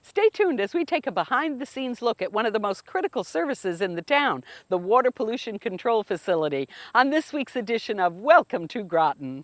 Stay tuned as we take a behind-the-scenes look at one of the most critical services in the town, the Water Pollution Control Facility, on this week's edition of Welcome to Groton.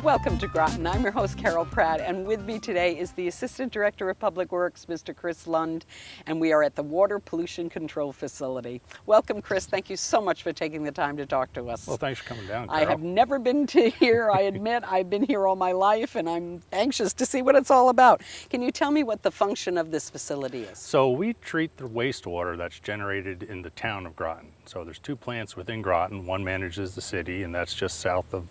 Welcome to Groton. I'm your host, Carol Pratt, and with me today is the Assistant Director of Public Works, Mr. Chris Lund, and we are at the Water Pollution Control Facility. Welcome, Chris. Thank you so much for taking the time to talk to us. Well, thanks for coming down, Carol. I have never been to here, I admit. I've been here all my life, and I'm anxious to see what it's all about. Can you tell me what the function of this facility is? So we treat the wastewater that's generated in the town of Groton. So there's two plants within Groton. One manages the city, and that's just south of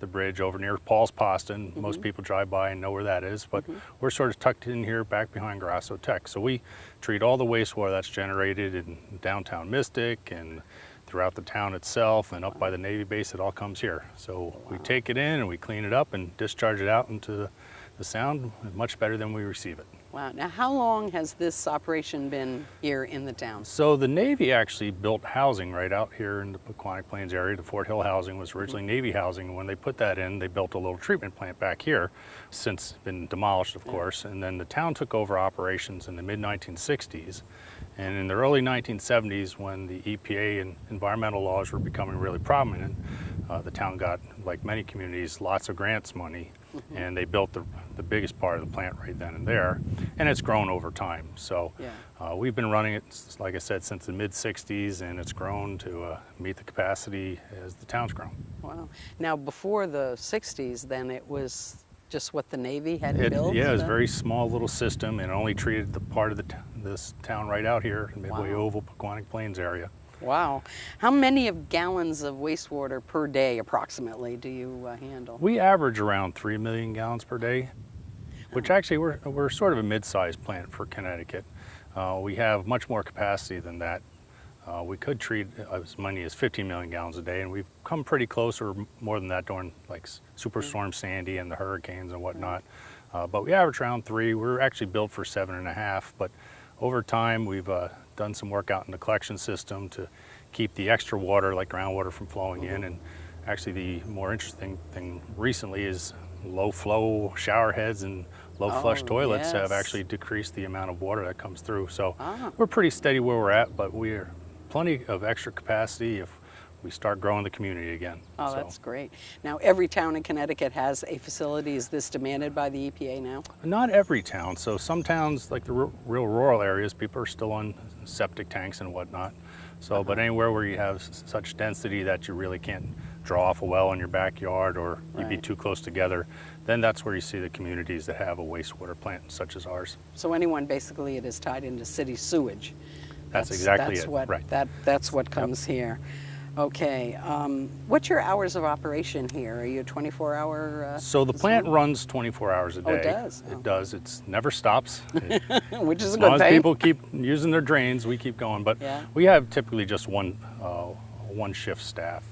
the bridge over near Paul's Pasta. Most people drive by and know where that is, but we're sort of tucked in here back behind Grasso Tech. So we treat all the wastewater that's generated in downtown Mystic and throughout the town itself and up by the Navy base. It all comes here. So we take it in and we clean it up and discharge it out into the sound much better than we receive it. Wow. Now, how long has this operation been here in the town? So the Navy actually built housing right out here in the Pequannock Plains area. The Fort Hill housing was originally Navy housing, and when they put that in, they built a little treatment plant back here, since been demolished, of course. And then the town took over operations in the mid-1960s. And in the early 1970s, when the EPA and environmental laws were becoming really prominent, the town got, like many communities, lots of grants money, and they built the biggest part of the plant right then and there, and it's grown over time. So we've been running it, like I said, since the mid-60s, and it's grown to meet the capacity as the town's grown. Wow. Now, before the 60s, then it was just what the Navy had built? Yeah, it was a very small little system, and only treated the part of this town right out here, Midway Oval, Pequannock Plains area. Wow. How many gallons of wastewater per day, approximately, do you handle? We average around 3 million gallons per day, which actually we're sort of a mid-sized plant for Connecticut. We have much more capacity than that. We could treat as many as 15 million gallons a day, and we've come pretty close, or more than that, during like Superstorm Sandy and the hurricanes and whatnot. But we average around 3. We're actually built for 7.5, but over time we've done some work out in the collection system to keep the extra water, like groundwater, from flowing in. And actually the more interesting thing recently is low flow shower heads and low flush toilets have actually decreased the amount of water that comes through. So we're pretty steady where we're at, but we're plenty of extra capacity if we start growing the community again. Oh, that's great. Now, every town in Connecticut has a facility. Is this demanded by the EPA now? Not every town. So some towns, like the real rural areas, people are still on septic tanks and whatnot. So, but anywhere where you have such density that you really can't draw off a well in your backyard, or you'd be too close together, then that's where you see the communities that have a wastewater plant such as ours. So anyone basically it is tied into city sewage. That's exactly it. Right. That's what comes here. Okay. What's your hours of operation here? Are you a 24-hour? So the plant runs 24 hours a day. Oh, it does? It does. It never stops. Which is a good thing. As long as people keep using their drains, we keep going. But we have typically just one shift staff.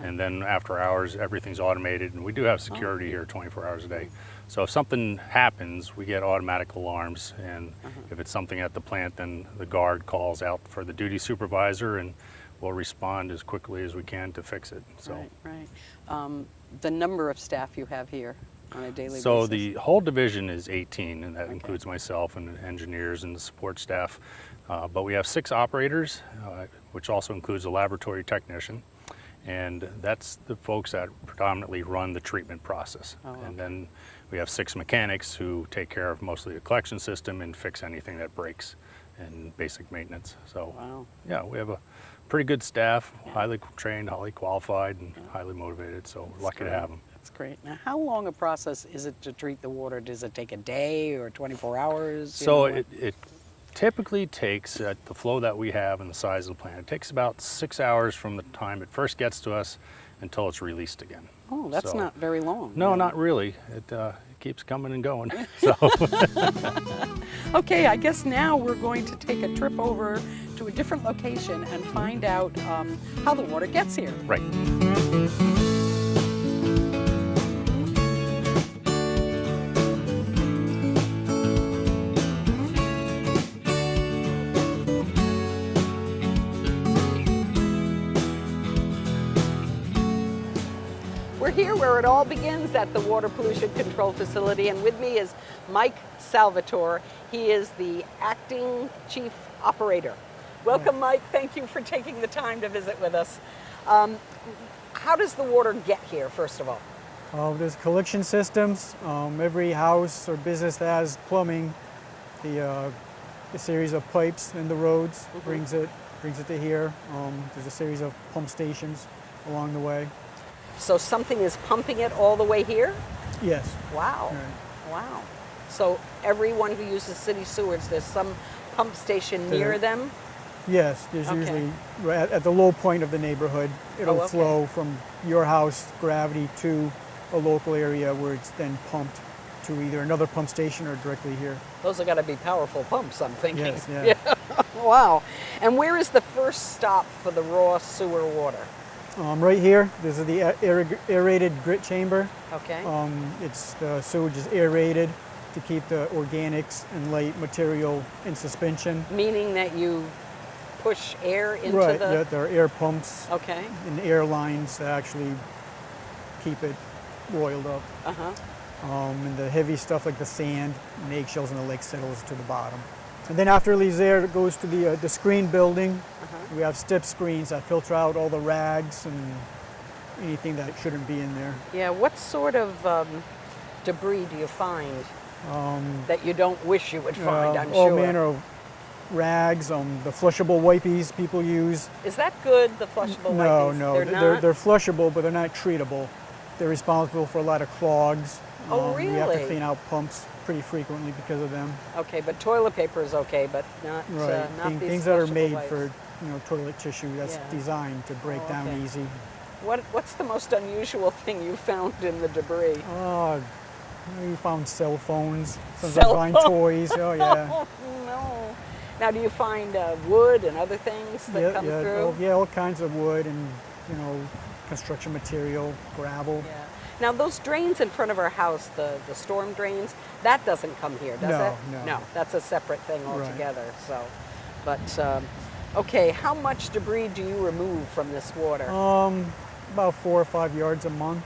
And then after hours, everything's automated. And we do have security here 24 hours a day. So if something happens, we get automatic alarms. And if it's something at the plant, then the guard calls out for the duty supervisor, and we'll respond as quickly as we can to fix it. So. Right. The number of staff you have here on a daily basis? So the whole division is 18, and that includes myself and the engineers and the support staff. But we have 6 operators, which also includes a laboratory technician. And that's the folks that predominantly run the treatment process. And then We have 6 mechanics who take care of mostly the collection system and fix anything that breaks and basic maintenance. So Wow. yeah, we have a pretty good staff, Yeah. highly trained, highly qualified, and highly motivated, so we're lucky to have them. That's great. Now, how long a process is it to treat the water? Does it take a day or 24 hours? So it typically takes, at the flow that we have and the size of the plant, it takes about 6 hours from the time it first gets to us until it's released again. Oh, that's So- not very long. No, then. not really. It keeps coming and going. So Okay, I guess now we're going to take a trip over to a different location and find out how the water gets here. right. We're here where it all begins at the Water Pollution Control Facility, and with me is Mike Salvatore. He is the acting chief operator. Welcome, Mike. Thank you for taking the time to visit with us. How does the water get here, first of all? There's collection systems. Every house or business that has plumbing, the series of pipes in the roads brings it to here. There's a series of pump stations along the way. So something is pumping it all the way here? Yes. Wow. Right. Wow. So everyone who uses city sewers, there's some pump station near them? Yes. There's Okay. usually right at the low point of the neighborhood. It'll okay. flow from your house, gravity, to a local area where it's then pumped to either another pump station or directly here. Those have got to be powerful pumps, I'm thinking. Yes. Yeah. Wow. And where is the first stop for the raw sewer water? Right here, this is the aerated grit chamber. Okay. It's the sewage is aerated to keep the organics and light material in suspension. Meaning that you push air into Right, the... there are air pumps Okay. and air lines that actually keep it boiled up. Uh-huh. And the heavy stuff like the sand and eggshells in the lake settles to the bottom. And then after it leaves there, it goes to the screen building. We have step screens that filter out all the rags and anything that shouldn't be in there. Yeah, what sort of debris do you find that you don't wish you would find, I'm all sure? manner of rags, the flushable wipies people use. Is that good, the flushable No, wipes? no, They're not? they're flushable, but they're not treatable. They're responsible for a lot of clogs. Oh, We have to really? clean out pumps pretty frequently because of them. Okay, but toilet paper is okay, but not, Right, not these things that are flushable made wipes. for toilet tissue that's Yeah. designed to break Oh, down okay. easy. What's the most unusual thing you found in the debris? We found cell phones, Cell sometimes phones? toys. Oh yeah. Oh, no. Now, do you find wood and other things that come through? all kinds of wood and construction material, gravel. Yeah. Now, those drains in front of our house, the storm drains, that doesn't come here, does No, it? no. No, that's a separate thing Right. altogether. So, but okay, how much debris do you remove from this water? About 4 or 5 yards a month.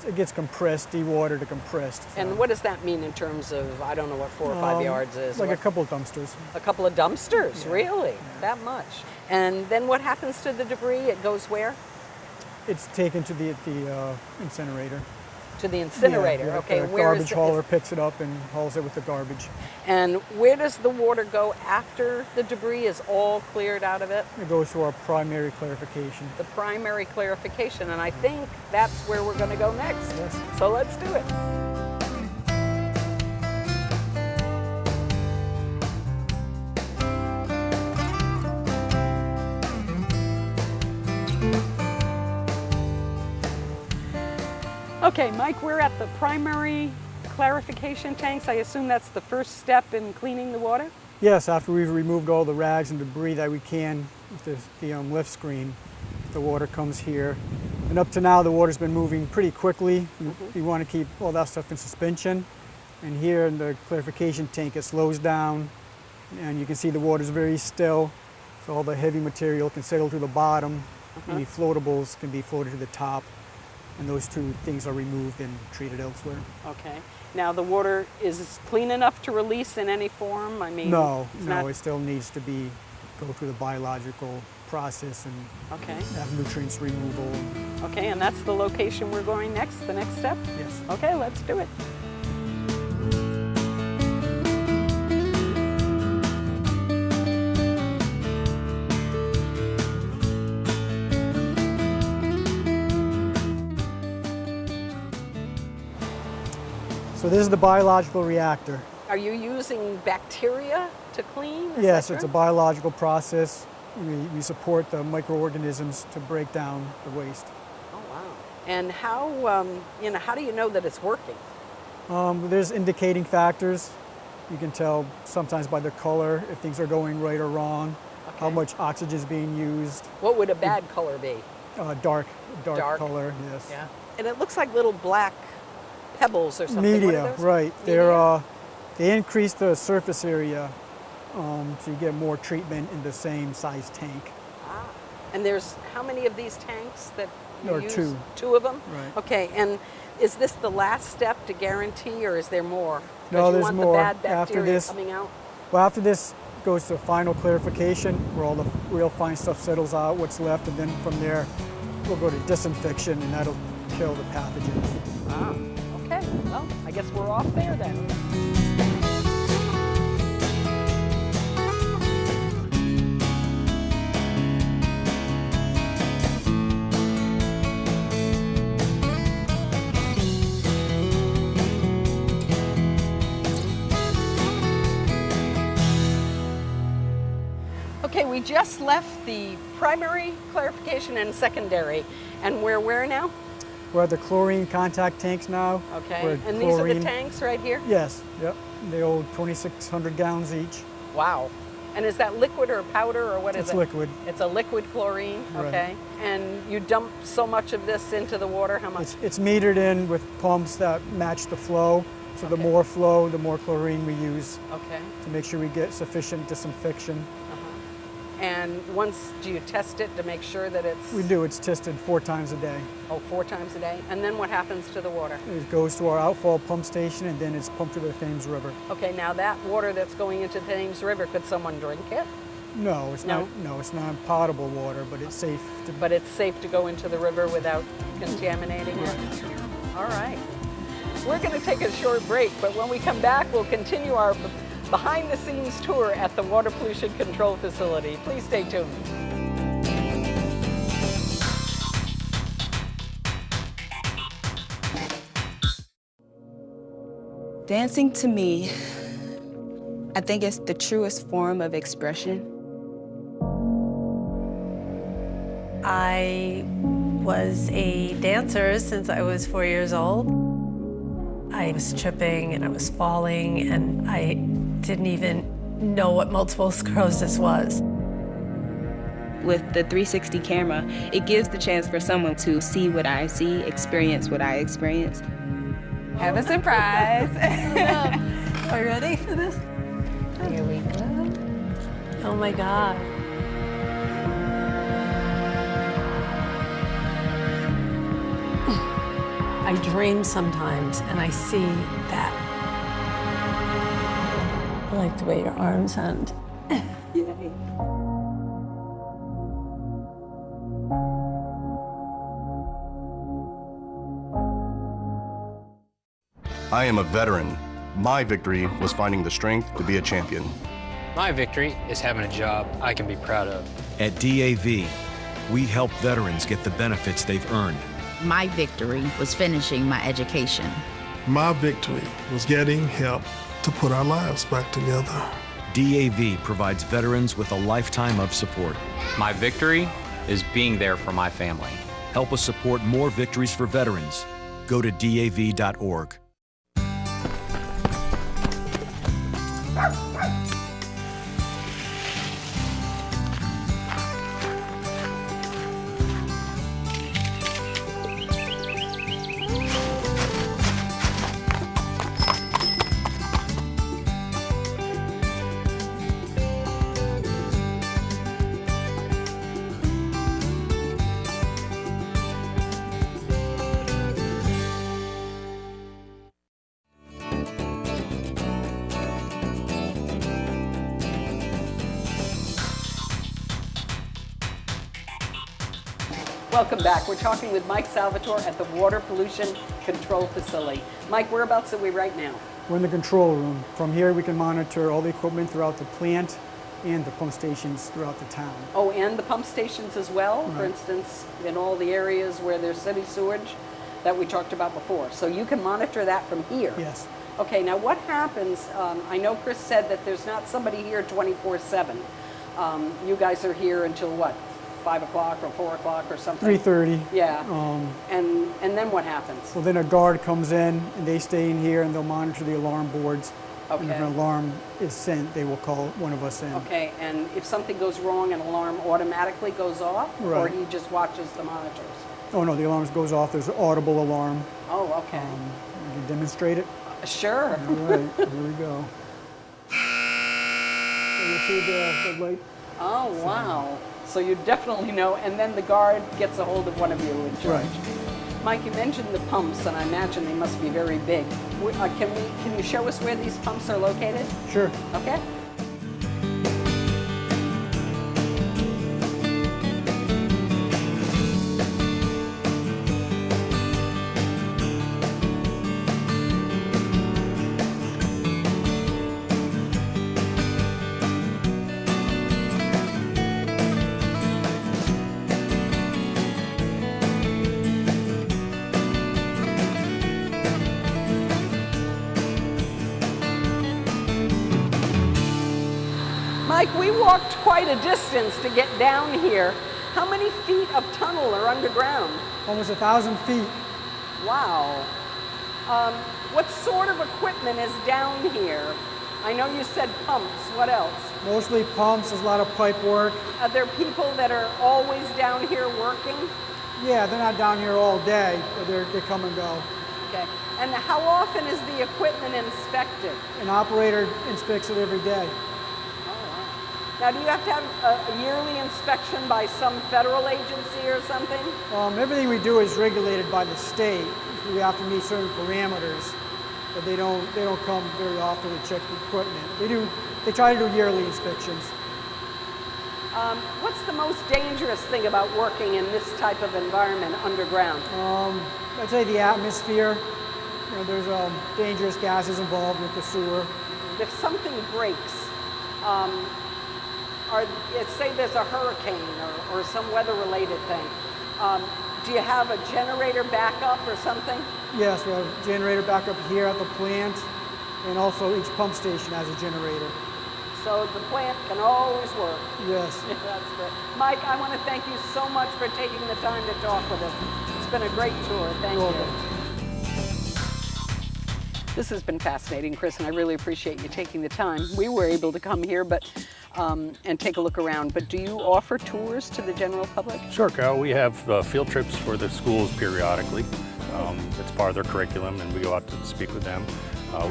It gets compressed, dewatered to compressed. so. And what does that mean in terms of, I don't know what 4 or 5 yards is? Like what, a couple of dumpsters. a couple of dumpsters, Yeah. really? That much? And then what happens to the debris? It goes where? It's taken to the incinerator. To the incinerator. Yeah, Okay, the where is garbage it? hauler picks it up and hauls it with the garbage. And where does the water go after the debris is all cleared out of it? It goes to our primary clarification. The primary clarification, and I think that's where we're going to go next. Yes. So let's do it. Okay, Mike, we're at the primary clarification tanks. I assume that's the first step in cleaning the water? Yes, after we've removed all the rags and debris that we can with the lift screen, the water comes here. And up to now, the water's been moving pretty quickly. We want to keep all that stuff in suspension. And here in the clarification tank, it slows down, and you can see the water's very still. So all the heavy material can settle to the bottom. Any floatables can be floated to the top. And those two things are removed and treated elsewhere. Okay. Now the water is clean enough to release in any form? I mean, No, it's no, not- it still needs to go through the biological process and Okay. have nutrients removal. Okay, and that's the location we're going next, the next step? Yes. Okay, let's do it. So this is the biological reactor. Are you using bacteria to clean? Is Yes, that it's a true? biological process. We support the microorganisms to break down the waste. Oh, wow. And how, how do you know that it's working? There's indicating factors. You can tell sometimes by the color if things are going right or wrong, how Okay. much oxygen is being used. What would a bad color be? Dark Dark. color, yes. Yeah. And it looks like little black pebbles or something. What Media, are those? right. Media? They increase the surface area so you get more treatment in the same size tank. Ah. And there's how many of these tanks that you There are use? two. Two of them? Right. Okay, and is this the last step to guarantee, or is there more? 'Cause No, you there's want more. the bad After bacteria this- coming out? Well, after this goes to final clarification, where all the real fine stuff settles out, what's left, and then from there, we'll go to disinfection, and that'll kill the pathogens. Ah, okay. Well, I guess we're off there then. Okay, we just left the primary clarification and secondary, and we're where now? We're at the chlorine contact tanks now. Okay, Where and these are the chlorine- tanks right here? Yes, yep. They hold 2,600 gallons each. Wow. And is that liquid or powder or what is It's it? liquid. It's a liquid chlorine, Right. okay. And you dump so much of this into the water, how much? It's metered in with pumps that match the flow. So the Okay. more flow, the more chlorine we use Okay. to make sure we get sufficient disinfection. And once, do you test it to make sure that it's, We do, it's tested 4 times a day. 4 times a day? And then what happens to the water? It goes to our outfall pump station and then it's pumped to the Thames River. Okay, now that water that's going into the Thames River, could someone drink it? No, it's No? not. No, it's not potable water, but it's safe to. But it's safe to go into the river without contaminating it? All right. We're going to take a short break, but when we come back, we'll continue our behind-the-scenes tour at the Water Pollution Control Facility. Please stay tuned. Dancing to me, I think it's the truest form of expression. I was a dancer since I was 4 years old. I was tripping and I was falling and I didn't even know what multiple sclerosis was. With the 360 camera, it gives the chance for someone to see what I see, experience what I experience. Have a surprise. Are you ready for this? Here we go. Oh my God. I dream sometimes and I see that. I like the way your arms end. Yay. I am a veteran. My victory was finding the strength to be a champion. My victory is having a job I can be proud of. At DAV, we help veterans get the benefits they've earned. My victory was finishing my education. My victory was getting help to put our lives back together. DAV provides veterans with a lifetime of support. My victory is being there for my family. Help us support more victories for veterans. Go to DAV.org. Welcome back. We're talking with Mike Salvatore at the Water Pollution Control Facility. Mike, whereabouts are we right now? We're in the control room. From here, we can monitor all the equipment throughout the plant and the pump stations throughout the town. Oh, and the pump stations as well, for Right. instance, in all the areas where there's city sewage that we talked about before. So you can monitor that from here. Yes. Okay, now what happens, I know Chris said that there's not somebody here 24/7. You guys are here until what, 5 o'clock or 4 o'clock or something? 3:30. Yeah, and then what happens? Well, then a guard comes in and they stay in here and they'll monitor the alarm boards. Okay. And if an alarm is sent, they will call one of us in. Okay, and if something goes wrong, an alarm automatically goes off? Or Right. he just watches the monitors? Oh no, the alarm goes off. There's an audible alarm. Oh, okay. You can demonstrate it. Sure. All right, here we go. So you see the light? Oh, wow. So you definitely know, and then the guard gets a hold of one of you in charge. Right. Mike, you mentioned the pumps, and I imagine they must be very big. Can you show us where these pumps are located? Sure. Okay. Mike, we walked quite a distance to get down here. How many feet of tunnel are underground? Almost 1,000 feet. Wow. What sort of equipment is down here? I know you said pumps. What else? Mostly pumps. There's a lot of pipe work. Are there people that are always down here working? Yeah, they're not down here all day, but they come and go. Okay. And how often is the equipment inspected? An operator inspects it every day. Now, do you have to have a yearly inspection by some federal agency or something? Everything we do is regulated by the state. We have to meet certain parameters, but they don't come very often to check the equipment. They try to do yearly inspections. What's the most dangerous thing about working in this type of environment underground? I'd say the atmosphere. You know, there's dangerous gases involved with the sewer. If something breaks, say there's a hurricane or some weather-related thing, do you have a generator backup or something? Yes, we have a generator backup here at the plant, and also each pump station has a generator. So the plant can always work. Yes. Yeah, that's great. Mike, I want to thank you so much for taking the time to talk with us. It's been a great tour. Thank you. This has been fascinating, Chris, and I really appreciate you taking the time. We were able to come here and take a look around, but do you offer tours to the general public? Sure, Carol. We have field trips for the schools periodically. It's part of their curriculum, and we go out to speak with them.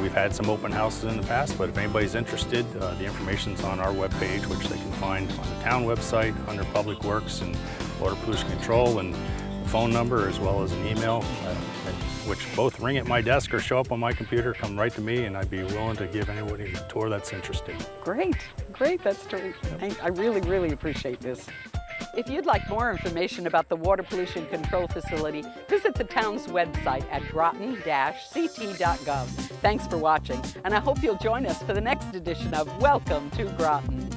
We've had some open houses in the past, but if anybody's interested, the information's on our webpage, which they can find on the town website under Public Works and Water Pollution Control, and the phone number as well as an email, which both ring at my desk or show up on my computer, come right to me, and I'd be willing to give anybody a tour that's interested. Great, great, that's terrific. I really, really appreciate this. If you'd like more information about the Water Pollution Control Facility, visit the town's website at groton-ct.gov. Thanks for watching, and I hope you'll join us for the next edition of Welcome to Groton.